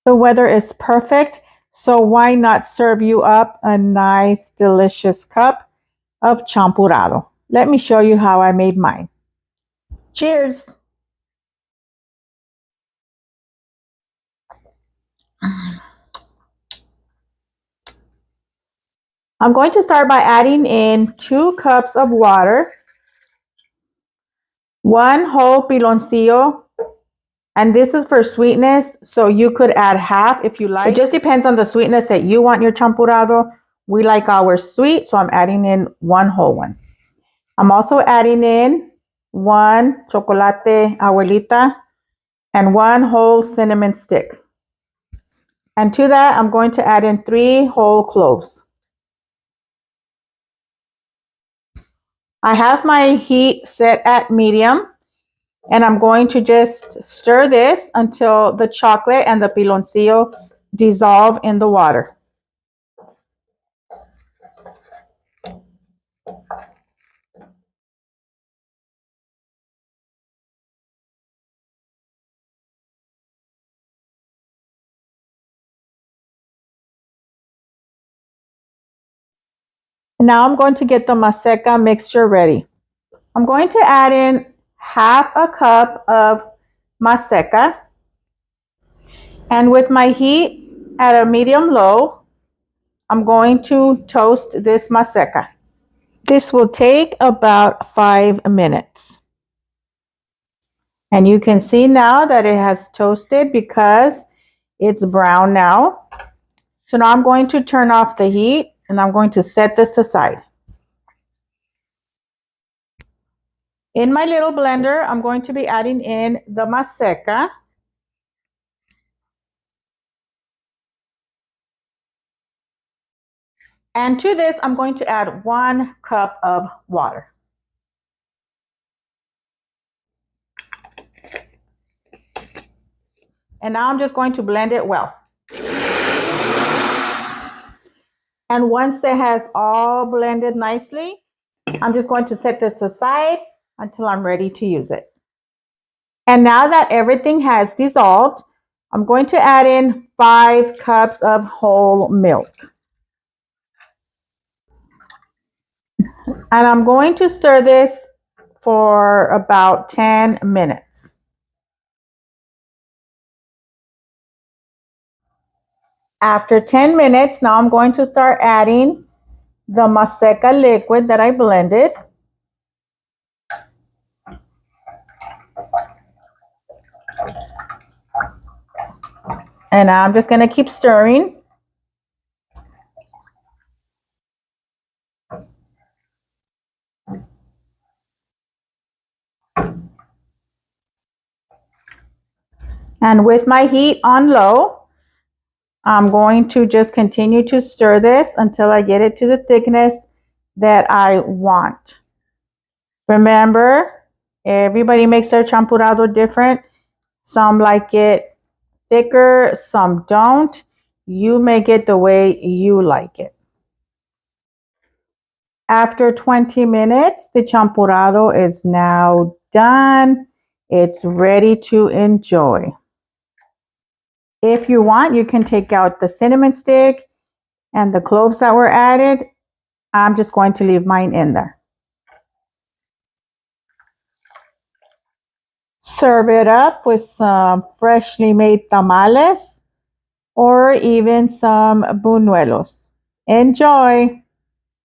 The weather is perfect, so why not serve you up a nice, delicious cup of champurrado? Let me show you how I made mine. Cheers! I'm going to start by adding in 2 cups of water, 1 whole piloncillo, and this is for sweetness, so you could add half if you like. It just depends on the sweetness that you want your champurrado. We like ours sweet, so I'm adding in 1 whole one. I'm also adding in 1 chocolate abuelita and 1 whole cinnamon stick. And to that, I'm going to add in 3 whole cloves. I have my heat set at medium, and I'm going to just stir this until the chocolate and the piloncillo dissolve in the water. Now I'm going to get the maseca mixture ready. I'm going to add in half a cup of maseca, and with my heat at a medium-low, I'm going to toast this maseca. This will take about 5 minutes. And you can see now that it has toasted because it's brown now. So now I'm going to turn off the heat and I'm going to set this aside. In my little blender, I'm going to be adding in the maseca. And to this, I'm going to add 1 cup of water. And now I'm just going to blend it well. And once it has all blended nicely, I'm just going to set this aside until I'm ready to use it. And now that everything has dissolved, I'm going to add in 5 cups of whole milk. And I'm going to stir this for about 10 minutes. After 10 minutes, now I'm going to start adding the maseca liquid that I blended. And I'm just going to keep stirring. And with my heat on low, I'm going to just continue to stir this until I get it to the thickness that I want. Remember, everybody makes their champurrado different. Some like it thicker, some don't. You make it the way you like it. After 20 minutes, the champurrado is now done. It's ready to enjoy. If you want, you can take out the cinnamon stick and the cloves that were added. I'm just going to leave mine in there. Serve it up with some freshly made tamales or even some buñuelos. Enjoy!